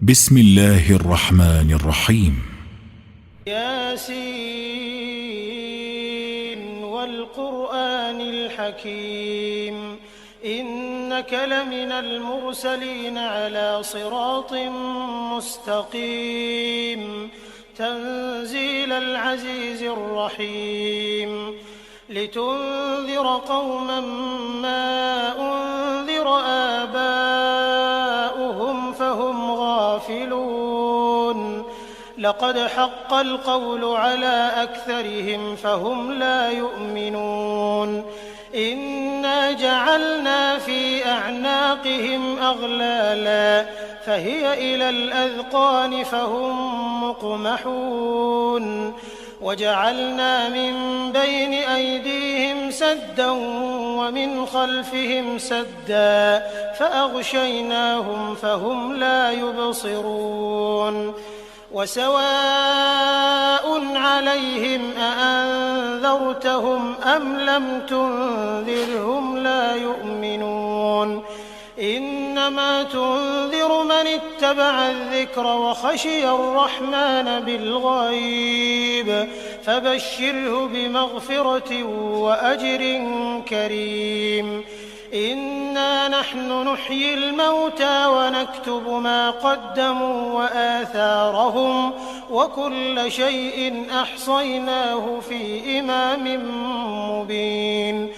بسم الله الرحمن الرحيم. ياسين والقرآن الحكيم إنك لمن المرسلين على صراط مستقيم تنزيل العزيز الرحيم لتنذر قوما ما أنذر آباؤهم فهم غافلون لقد حق القول على أكثرهم فهم لا يؤمنون إنا جعلنا في أعناقهم أغلالا فهي إلى الأذقان فهم مقمحون وجعلنا من بين أيديهم سدا ومن خلفهم سدا فأغشيناهم فهم لا يبصرون وسواء عليهم أأنذرتهم أم لم تنذرهم لا يؤمنون إنما تنذر من اتبع الذكر وخشي الرحمن بالغيب فبشره بمغفرة وأجر كريم إنا نحن نحيي الموتى ونكتب ما قدموا وآثارهم وكل شيء أحصيناه في إمام مبين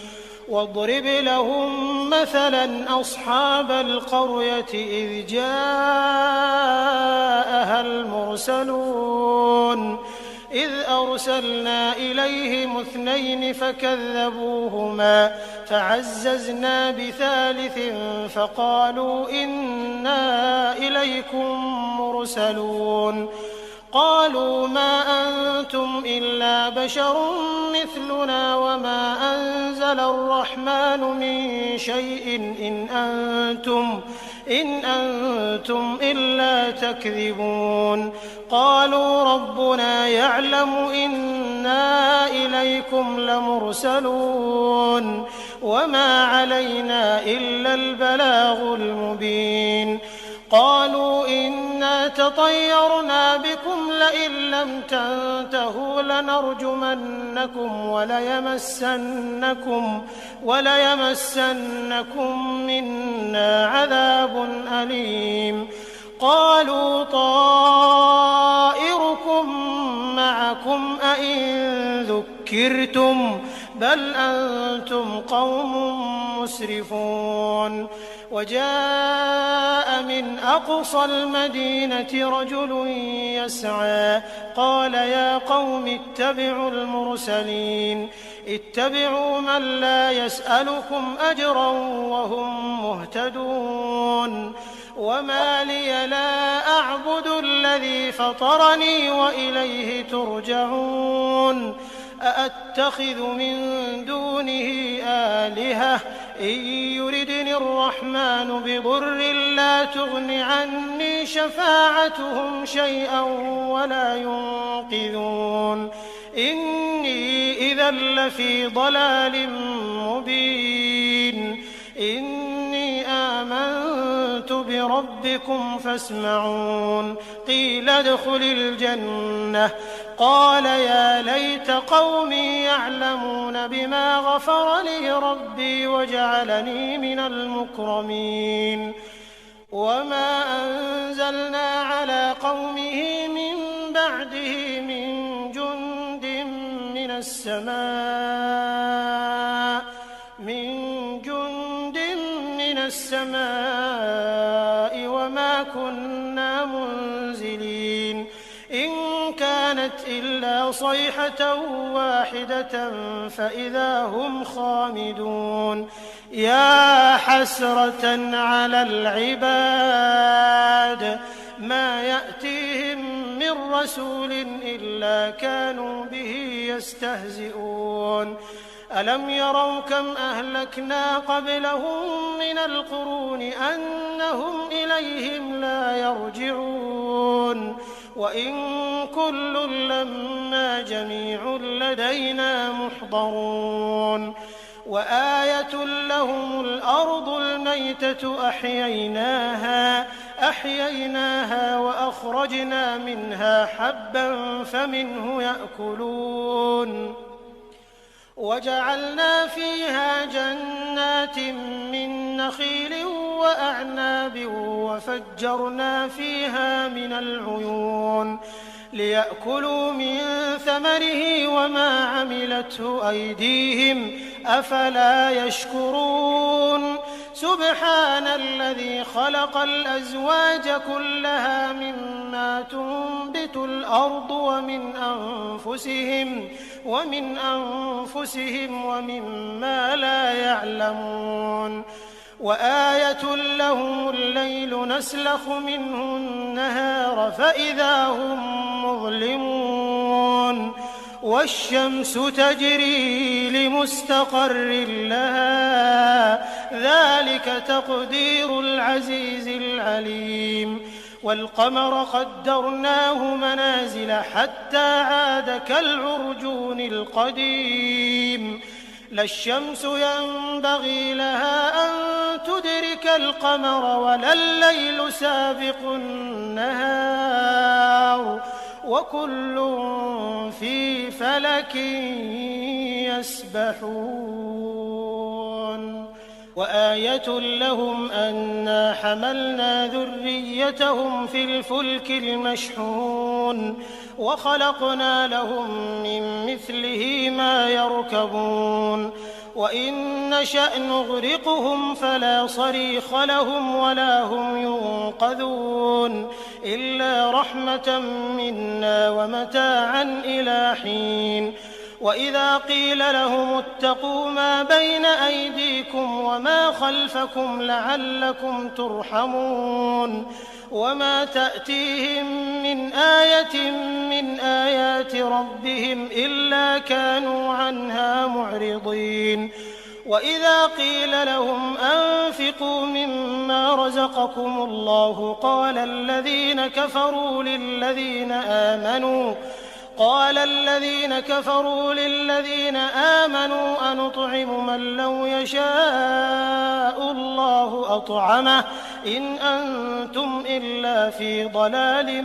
واضرب لهم مثلا أصحاب القرية إذ جاءها المرسلون إذ أرسلنا إليهم 2 فكذبوهما فعززنا بثالث فقالوا إنا إليكم مرسلون قالوا ما أنتم إلا بشر مثلنا وما أنزل الرحمن من شيء إن أنتم إلا تكذبون قالوا ربنا يعلم إنا إليكم لمرسلون وما علينا إلا البلاغ المبين قالوا إنا تطيرنا بكم لئن لم تنتهوا لنرجمنكم وليمسنكم منا عذاب أليم قالوا طائركم معكم أئن ذكرتم بل أنتم قوم مسرفون وجاء من أقصى المدينة رجل يسعى قال يا قوم اتبعوا المرسلين اتبعوا من لا يسألكم أجرا وهم مهتدون وما لي لا أعبد الذي فطرني وإليه ترجعون أأتخذ من دونه آلهة إن يردني الرحمن بضر لا تغن عني شفاعتهم شيئا ولا ينقذون إني إذا لفي ضلال مبين إني آمنت بربكم فاسمعون قيل ادخل الجنة قال يا ليت قومي يعلمون بما غفر لي ربي وجعلني من المكرمين وما أنزلنا على قومه من بعده من جند من السماء وما كنا منزلين إن كانت إلا صيحة واحدة فإذا هم خامدون يا حسرة على العباد ما يأتيهم من رسول إلا كانوا به يستهزئون ألم يروا كم أهلكنا قبلهم من القرون أنهم إليهم لا يرجعون وإن كل لما جميع لدينا محضرون وآية لهم الأرض الميتة أحييناها فأخرجنا منها حبا فمنه يأكلون وجعلنا فيها جنات من نخيل وأعناب وفجرنا فيها من العيون ليأكلوا من ثمره وما عملته أيديهم أفلا يشكرون سبحان الذي خلق الأزواج كلها مما تنبت الأرض ومن أنفسهم ومما لا يعلمون وآية لهم الليل نسلخ منه النهار فإذا هم مظلمون والشمس تجري لمستقر لها ذلك تقدير العزيز العليم والقمر قدرناه منازل حتى عاد كالعرجون القديم لا الشمس ينبغي لها أن تدرك القمر ولا الليل سابق النهار وكل في فلك يسبحون وآية لهم أنا حملنا ذريتهم في الفلك المشحون وخلقنا لهم من مثله ما يركبون وإن نشأ نغرقهم فلا صريخ لهم ولا هم ينقذون إلا رحمة منا ومتاعا إلى حين وإذا قيل لهم اتقوا ما بين أيديكم وما خلفكم لعلكم ترحمون وما تأتيهم من آية من آيات ربهم إلا كانوا عنها معرضين وإذا قيل لهم أنفقوا مما رزقكم الله قال الذين كفروا للذين آمنوا أنطعم من لو يشاء الله أطعمه إن أنتم إلا في ضلال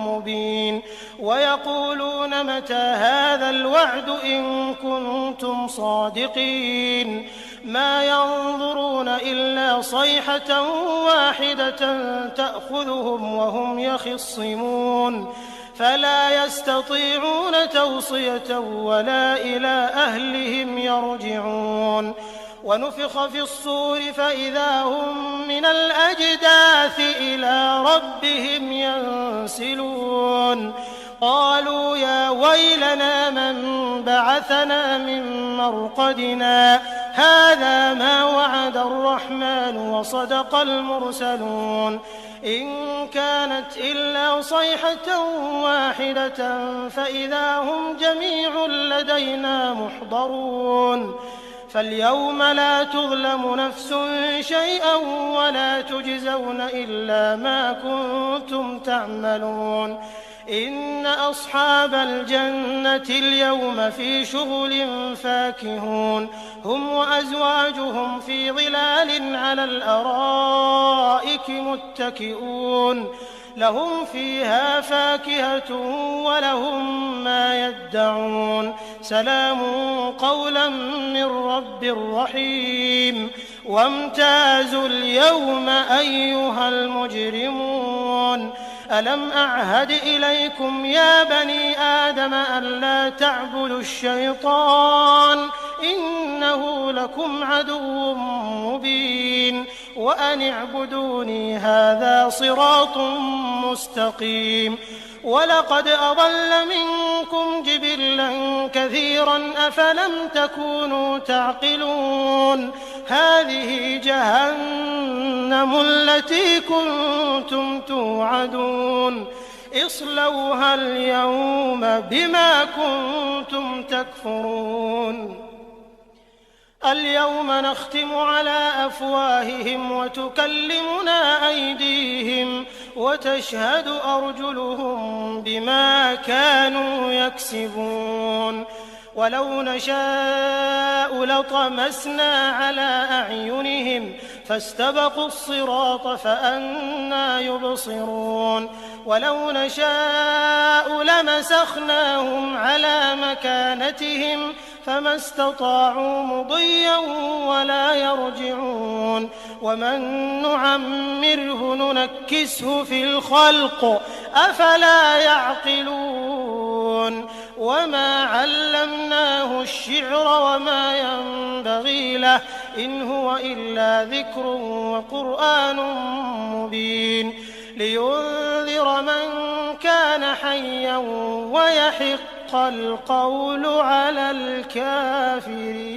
مبين ويقولون متى هذا الوعد إن كنتم صادقين ما ينظرون إلا صيحة واحدة تأخذهم وهم يخصمون فلا يستطيعون توصية ولا إلى أهلهم يرجعون ونفخ في الصور فإذا هم من الأجداث إلى ربهم ينسلون قالوا يا ويلنا من بعثنا من مرقدنا هذا ما وعد الرحمن وصدق المرسلون إن كانت إلا صيحة واحدة فإذا هم جميع لدينا محضرون فاليوم لا تظلم نفس شيئا ولا تجزون إلا ما كنتم تعملون إن أصحاب الجنة اليوم في شغل فاكهون هم وأزواجهم في ظلال على الأرائك متكئون لهم فيها فاكهة ولهم ما يدعون سلام قولا من رب رحيم وامتازوا اليوم أيها المجرمون ألم أعهد إليكم يا بني آدم ألا تعبدوا الشيطان إنه لكم عدو مبين وأن اعبدوني هذا صراط مستقيم ولقد أضل منكم جبلا كثيرا أفلم تكونوا تعقلون هذه جهنم التي كنتم توعدون اصلوها اليوم بما كنتم تكفرون اليوم نختم على أفواههم وتكلمنا أيديهم وتشهد أرجلهم بما كانوا يكسبون ولو نشاء لطمسنا على أعينهم فاستبقوا الصراط فأنى يبصرون ولو نشاء لمسخناهم على مكانتهم فما استطاعوا مضيا ولا يرجعون ومن نعمره ننكسه في الخلق أفلا يعقلون وما علمناه الشعر وما ينبغي له إن هو إلا ذكر وقرآن مبين لينذر من كان حيا ويحق القول على الكافرين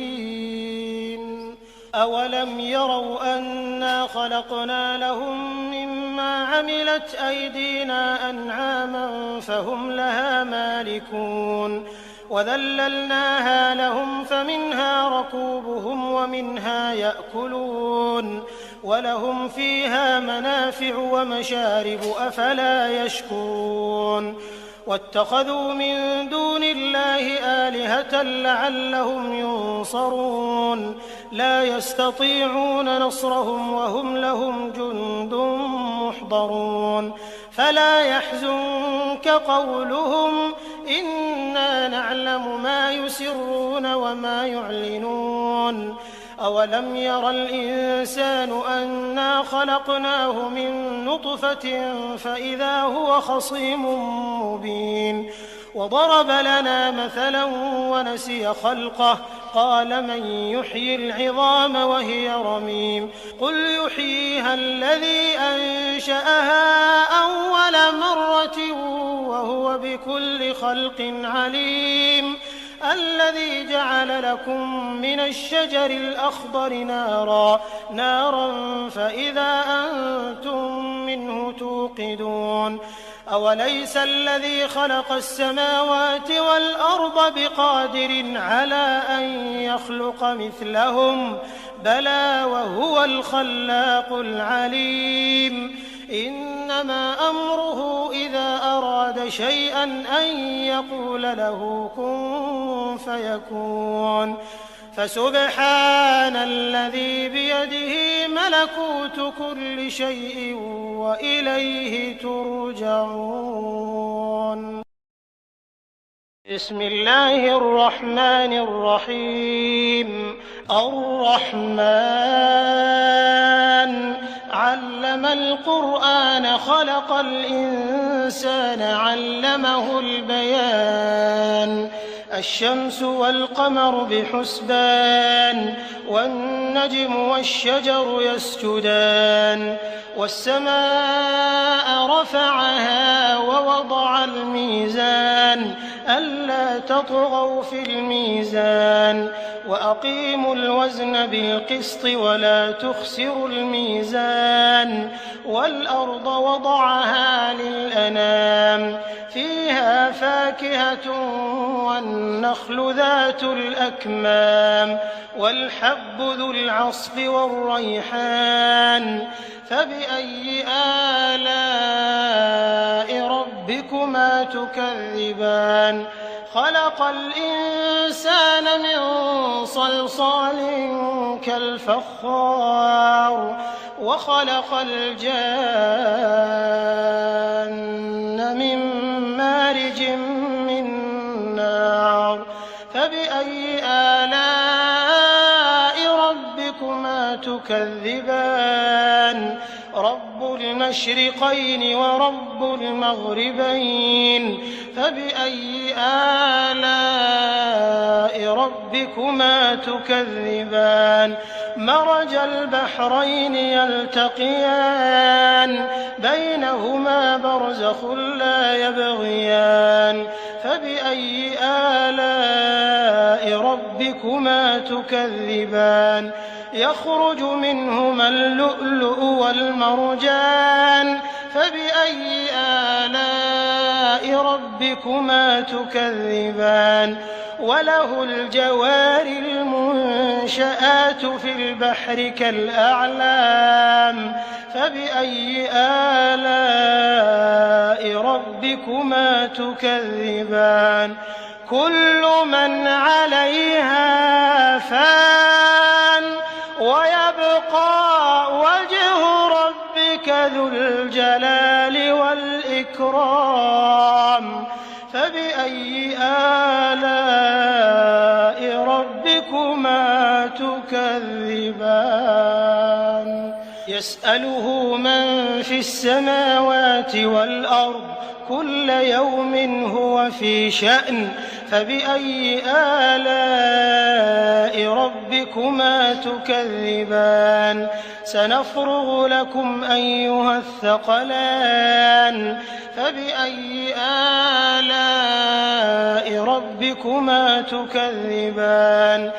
أولم يروا أنا خلقنا لهم مما عملت أيدينا أنعاما فهم لها مالكون وذللناها لهم فمنها ركوبهم ومنها يأكلون ولهم فيها منافع ومشارب أفلا يشكرون واتخذوا من دون الله آلهة لعلهم ينصرون لا يستطيعون نصرهم وهم لهم جند محضرون فلا يحزنك قولهم إنا نعلم ما يسرون وما يعلنون أولم ير الإنسان أنا خلقناه من نطفة فإذا هو خصيم مبين وضرب لنا مثلا ونسي خلقه قال من يحيي العظام وهي رميم قل يحييها الذي أنشأها أول مرة وهو بكل خلق عليم الذي جعل لكم من الشجر الأخضر نارا فإذا أنتم منه توقدون أوليس الذي خلق السماوات والأرض بقادر على أن يخلق مثلهم بلى وهو الخلاق العليم إنما أمره إذا أراد شيئا أن يقول له كن فيكون فسبحان الذي بيده ملكوت كل شيء وإليه ترجعون بسم الله الرحمن الرحيم الرحمن علم القرآن خلق الإنسان علمه البيان الشمس والقمر بحسبان والنجم والشجر يسجدان والسماء رفعها ووضع الميزان ألا تطغوا في الميزان وأقيموا الوزن بالقسط ولا تخسروا الميزان والأرض وضعها للأنام فيها فاكهة والنخل ذات الأكمام والحب ذو العصف والريحان فبأي آلاء ربكما تكذبان خلق الإنسان من صلصال كالفخار وخلق الجان من مارج من نار فبأي آلاء ربكما تكذبان رب المشرقين ورب المغربين فبأي آلاء ربكما تكذبان مرج البحرين يلتقيان بينهما برزخ لا يبغيان فبأي آلاء ربكما تكذبان يخرج منهما اللؤلؤ والمرجان فبأي آلاء ربكما تكذبان وله الجوار المنشآت في البحر كالأعلام فبأي آلاء ربكما تكذبان كل من عليها فان ويبقى وجه ربك ذو الجلال والإكرام والإكرام فبأي آلاء ربكما تكذبان يسأله من في السماوات والأرض كل يوم هو في شأن فبأي آلاء ربكما تكذبان سنفرغ لكم أيها الثقلان فبأي آلاء ربكما تكذبان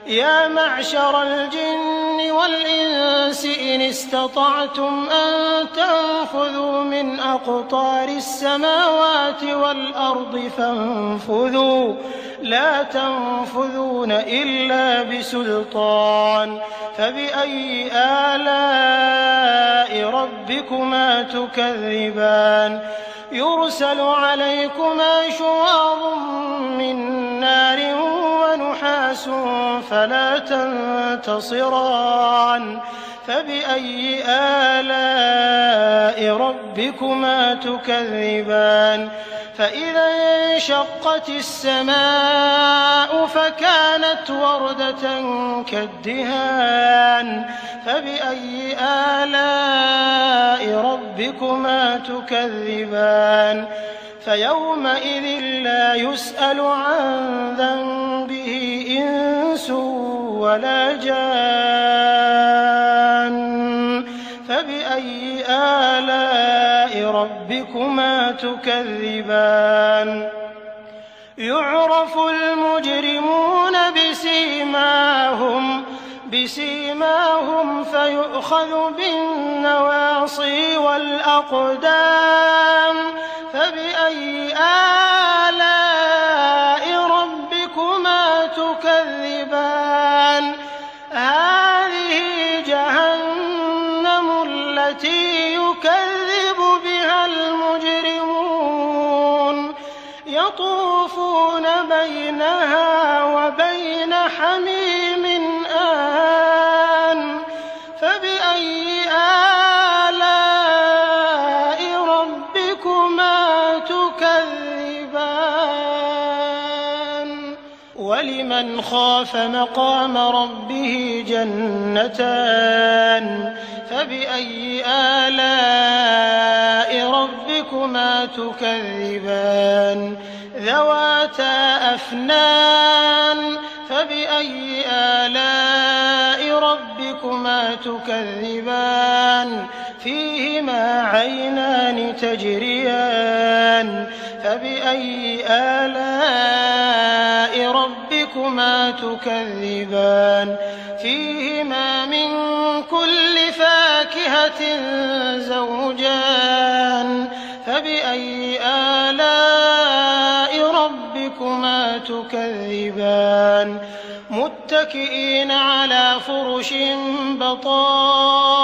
يا معشر الجن والإنس إن استطعتم أن تنفذوا من أقطار السماوات والأرض فانفذوا لا تنفذون إلا بسلطان فبأي آلاء ربكما تكذبان يرسل عليكما شواظ من نار ونحاس فلا تنتصران فبأي آلاء ربكما تكذبان فإذا انشقت السماء فكانت وردة كالدهان فبأي آلاء ربكما تكذبان فيومئذ لا يسأل عن ذنبه إنس ولا جان فبأي آلاء ربكما تكذبان يعرف المجرمون بسيماهم فيؤخذ بالنواصي والأقدام فبأي آلاء ربكما تكذبان هذه جهنم التي يكذب بها المجرمون يطوفون بينها وبين حميم آن فبأي آلاء ربكما تكذبان ولمن خاف مقام ربه جنتان فبأي آلاء ربكما تكذبان ذواتا أفنان فبأي آلاء ربكما تكذبان فيهما عينان تجريان فبأي آلاء ربكما تكذبان فيهما من كل فاكهة زوجان فبأي آلاء ربكما تكذبان متكئين على فرش بطائنها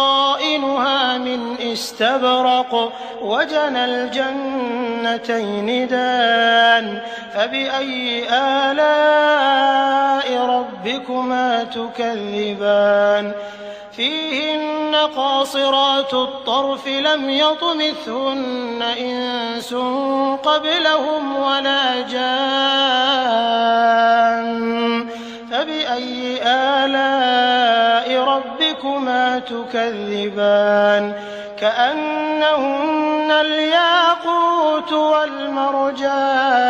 من استبرق وجنى الجنتين دان فبأي آلاء ربكما تكذبان فيهن قاصرات الطرف لم يطمثهن إنس قبلهم ولا جان فبأي آلاء ربكما تكذبان كأنهن الياقوت والمرجان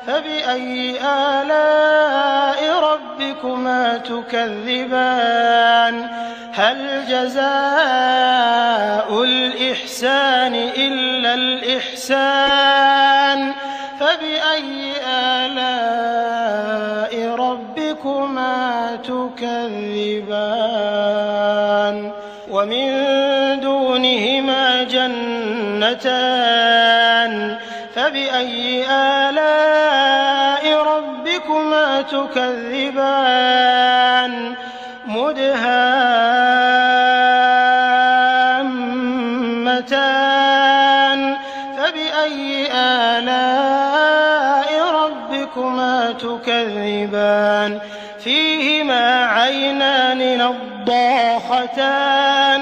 فبأي آلاء ربكما تكذبان هل جزاء الإحسان إلا الإحسان فبأي آلاء ربكما تكذبان ومن دونهما جنتان فبأي آلاء ربكما تكذبان مدهامتان فبأي آلاء ربكما تكذبان فيهما عينان نضاختان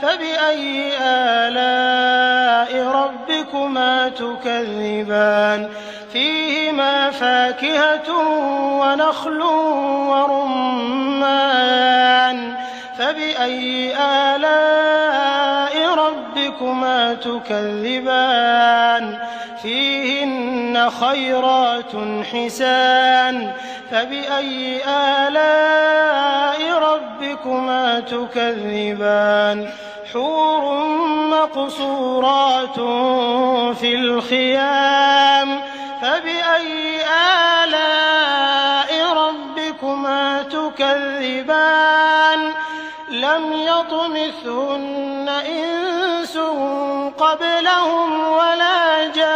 فبأي آلاء ربكما ربكما تكذبان فيهما فاكهة ونخل ورمان فبأي آلاء ربكما تكذبان فيهن خيرات حسان فبأي آلاء ربكما تكذبان حور مقصورات في الخيام فبأي آلاء ربكما تكذبان لم يطمثهن إنس قبلهم ولا جان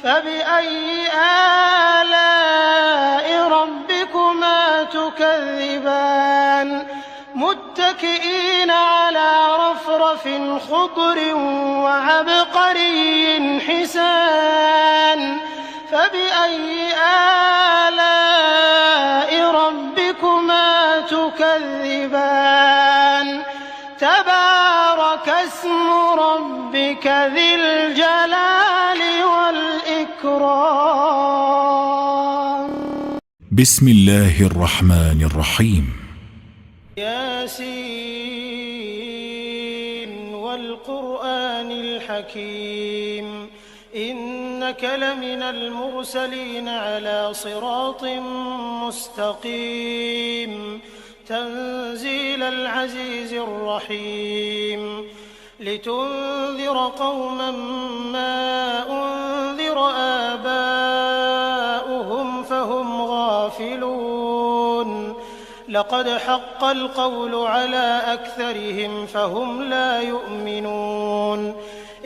فبأي آلاء ربكما تكذبان متكئين على رفرف خضر وعبقري حسان فبأي آلاء ربكما تكذبان تبارك اسم ربك ذي الجلال والإكرام. بسم الله الرحمن الرحيم. ياسين والقرآن الحكيم إنك لمن المرسلين على صراط مستقيم تنزيل العزيز الرحيم لتنذر قوما ما أنذر آباؤهم فهم غافلون لقد حق القول على أكثرهم فهم لا يؤمنون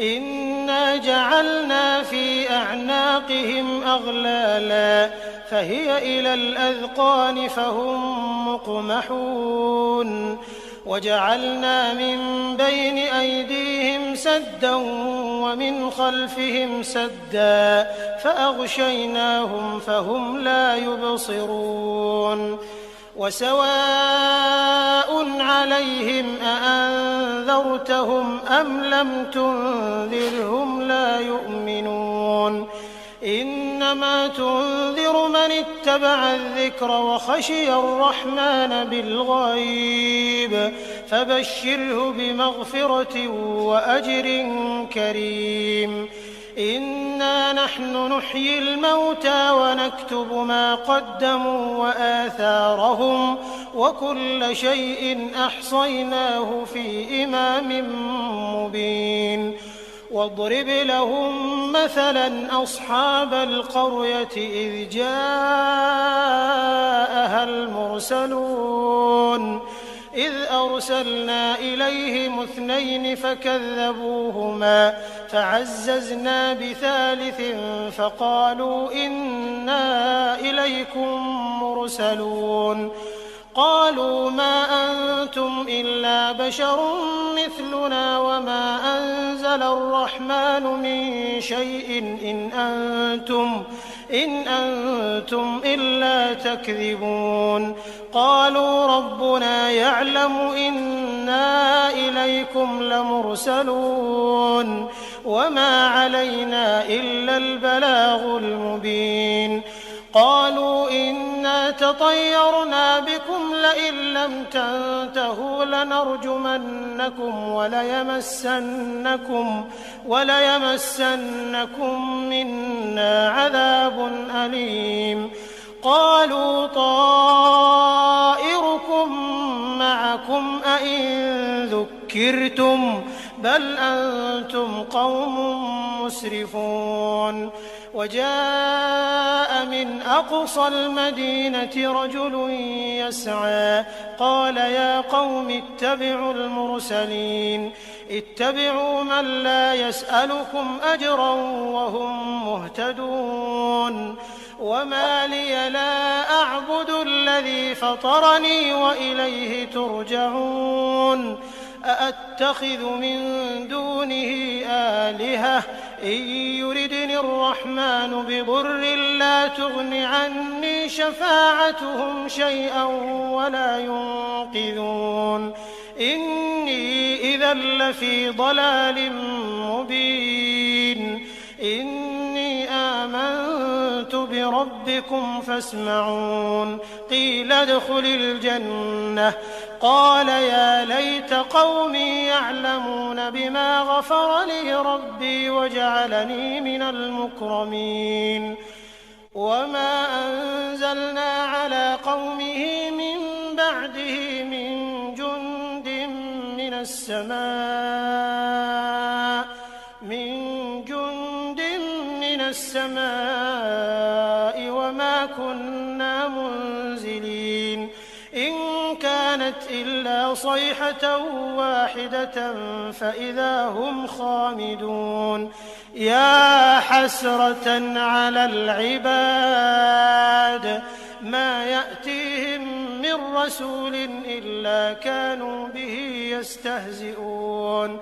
إنا جعلنا في أعناقهم أغلالا فهي إلى الأذقان فهم مقمحون وجعلنا من بين أيديهم سدا ومن خلفهم سدا فأغشيناهم فهم لا يبصرون وسواء عليهم أأنذرتهم أم لم تنذرهم لا يؤمنون إنما تنذر من اتبع الذكر وخشي الرحمن بالغيب فبشره بمغفرة وأجر كريم إنا نحن نحيي الموتى ونكتب ما قدموا وآثارهم وكل شيء أحصيناه في إمام مبين واضرب لهم مثلا أصحاب القرية إذ جاءها المرسلون إذ أرسلنا إليهم 2 فكذبوهما فعززنا بثالث فقالوا إنا إليكم مرسلون قالوا ما أنتم إلا بشر مثلنا وما أنزل الرحمن من شيء إن أنتم إلا تكذبون قالوا ربنا يعلم إنا إليكم لمرسلون وما علينا إلا البلاغ المبين قالوا إنا تطيرنا بكم لئن لم تنتهوا لنرجمنكم وليمسنكم منا عذاب أليم قالوا طائركم معكم أئن ذكرتم بل أنتم قوم مسرفون وجاء من أقصى المدينة رجل يسعى قال يا قوم اتبعوا المرسلين اتبعوا من لا يسألكم أجرا وهم مهتدون وما لي لا أعبد الذي فطرني وإليه ترجعون أأتخذ من دونه آلهة إن يردني الرحمن بضر لا تغن عني شفاعتهم شيئا ولا ينقذون إني إذا لفي ضلال مبين إني آمنت بربكم فاسمعون قيل ادخل الجنة قال يا ليت قومي يعلمون بما غفر لي ربي وجعلني من المكرمين وما أنزلنا على قومه من بعده من جند من السماء وما كنا منزلين إن كانت إلا صيحة واحدة فإذا هم خامدون يا حسرة على العباد ما يأتيهم من رسول إلا كانوا به يستهزئون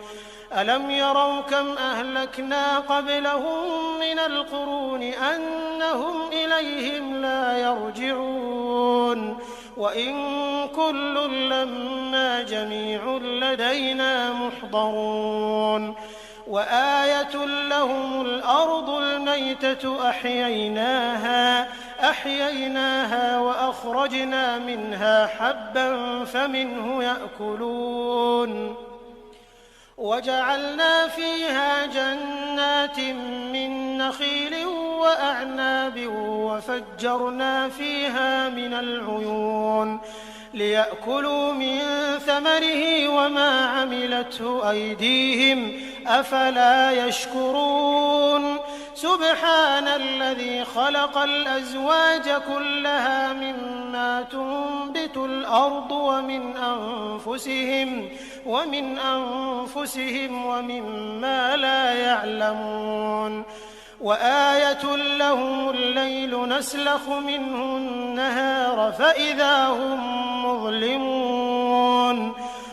ألم يروا كم أهلكنا قبلهم من القرون أنهم إليهم لا يرجعون وإن كل لما جميع لدينا محضرون وآية لهم الأرض الميتة أحييناها وأخرجنا منها حبا فمنه يأكلون وجعلنا فيها جنات من نخيل وأعناب وفجرنا فيها من العيون ليأكلوا من ثمره وما عملته أيديهم أفلا يشكرون سبحان الذي خلق الأزواج كلها مما تنبت الأرض ومن أنفسهم ومما لا يعلمون وآية لهم الليل نسلخ منه النهار فإذا هم مظلمون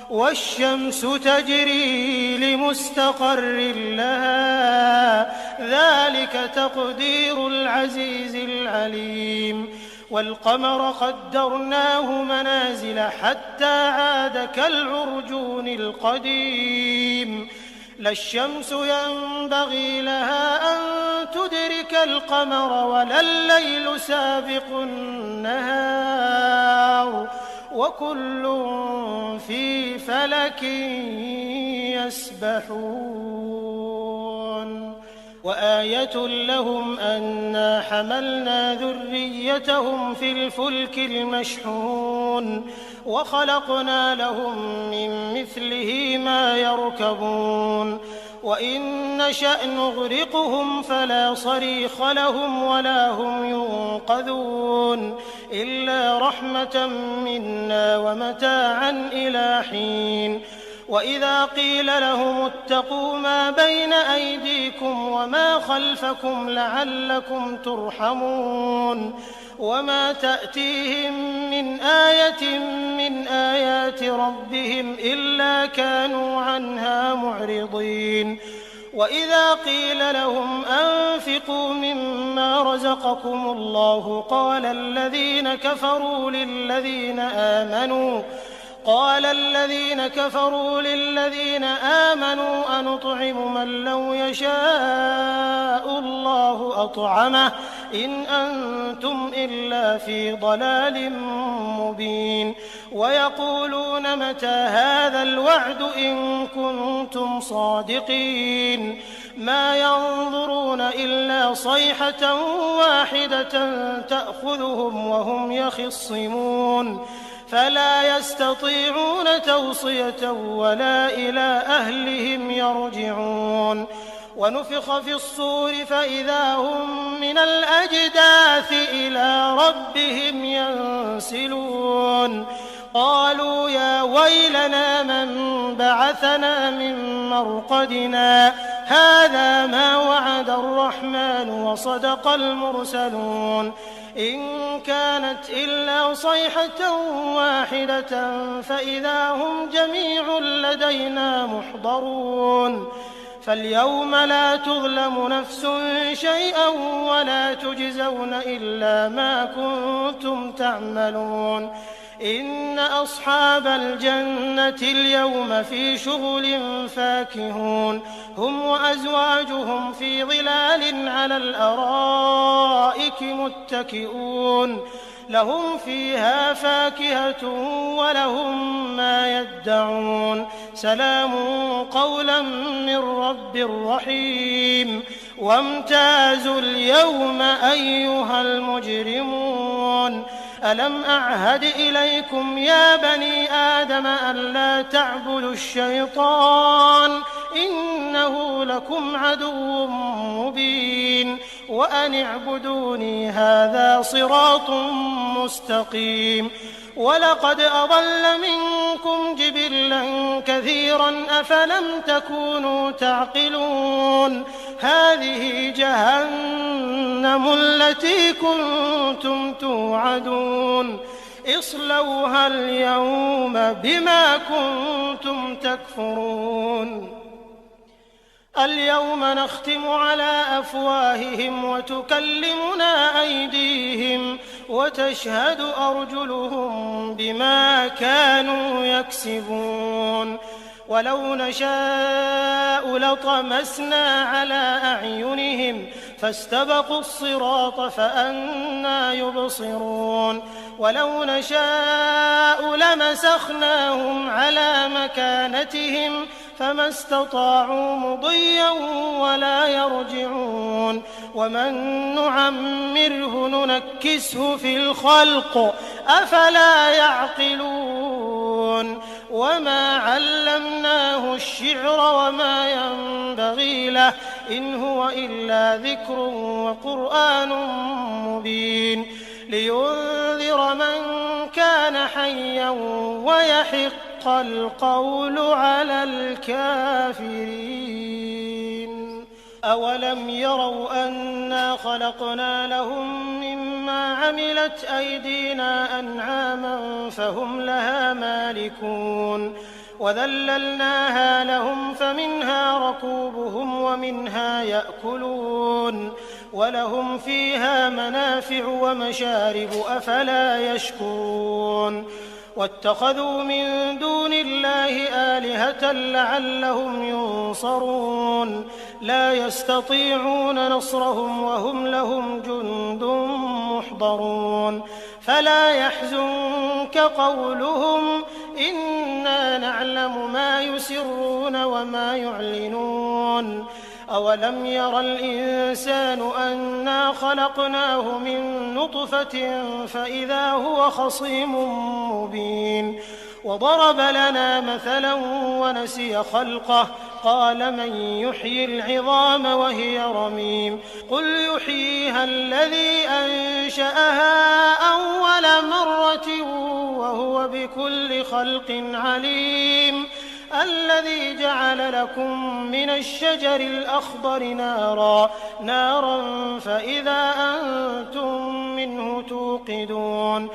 والشمس تجري لمستقر لها ذلك تقدير العزيز العليم والقمر قدرناه منازل حتى عاد كالعرجون القديم لا الشمس ينبغي لها أن تدرك القمر ولا الليل سابق النهار وكل في فلك يسبحون وآية لهم أنا حملنا ذريتهم في الفلك المشحون وخلقنا لهم من مثله ما يركبون وإن نشأ نغرقهم فلا صريخ لهم ولا هم ينقذون إلا رحمة منا ومتاعا إلى حين وإذا قيل لهم اتقوا ما بين أيديكم وما خلفكم لعلكم ترحمون وما تأتيهم من آية من آيات ربهم إلا كانوا عنها معرضين وإذا قيل لهم أنفقوا مما رزقكم الله قال الذين كفروا للذين آمنوا أنطعم من لو يشاء الله أطعمه إن أنتم إلا في ضلال مبين ويقولون متى هذا الوعد إن كنتم صادقين ما ينظرون إلا صيحة واحدة تأخذهم وهم يخصمون فلا يستطيعون توصية ولا إلى أهلهم يرجعون ونفخ في الصور فإذا هم من الأجداث إلى ربهم ينسلون قالوا يا ويلنا من بعثنا من مرقدنا هذا ما وعد الرحمن وصدق المرسلون إن كانت إلا صيحة واحدة فإذا هم جميع لدينا محضرون فاليوم لا تظلم نفس شيئا ولا تجزون إلا ما كنتم تعملون إن أصحاب الجنة اليوم في شغل فاكهون هم وأزواجهم في ظلال على الأرائك متكئون لهم فيها فاكهة ولهم ما يدعون سلام قولا من رب رحيم وامتازوا اليوم أيها المجرمون ألم أعهد إليكم يا بني آدم ألا تعبدوا الشيطان إنه لكم عدو مبين وأن اعبدوني هذا صراط مستقيم ولقد أضل منكم جبلا كثيرا أفلم تكونوا تعقلون هذه جهنم التي كنتم توعدون اصلوها اليوم بما كنتم تكفرون اليوم نختم على أفواههم وتكلمنا أيديهم وتشهد أرجلهم بما كانوا يكسبون ولو نشاء لطمسنا على أعينهم فاستبقوا الصراط فأنى يبصرون ولو نشاء لمسخناهم على مكانتهم فما استطاعوا مضيا ولا يرجعون ومن نعمره ننكسه في الخلق أفلا يعقلون وما علمناه الشعر وما ينبغي له إن هو إلا ذكر وقرآن مبين لينذر من كان حيا ويحق القول على الكافرين أولم يروا أنا خلقنا لهم مما عملت أيدينا أنعاما فهم لها مالكون وذللناها لهم فمنها ركوبهم ومنها يأكلون ولهم فيها منافع ومشارب أفلا يشكرون واتخذوا من دون الله آلهة لعلهم ينصرون لا يستطيعون نصرهم وهم لهم جند محضرون فلا يحزنك قولهم إنا نعلم ما يسرون وما يعلنون أولم ير الإنسان أنا خلقناه من نطفة فإذا هو خصيم مبين وضرب لنا مثلا ونسي خلقه قال من يحيي العظام وهي رميم قل يحييها الذي أنشأها أول مرة وهو بكل خلق عليم الذي جعل لكم من الشجر الأخضر نارا فإذا أنتم منه توقدون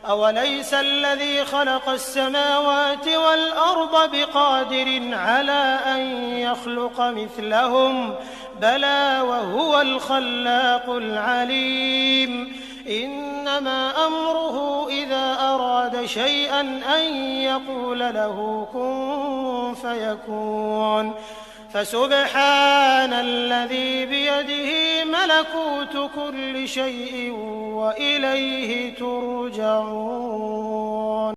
أوليس الذي خلق السماوات والأرض بقادر على أن يخلق مثلهم بلى وهو الخلاق العليم إنما أمره إذا أراد شيئا أن يقول له كن فيكون فسبحان الذي بيده ملكوت كل شيء وإليه ترجعون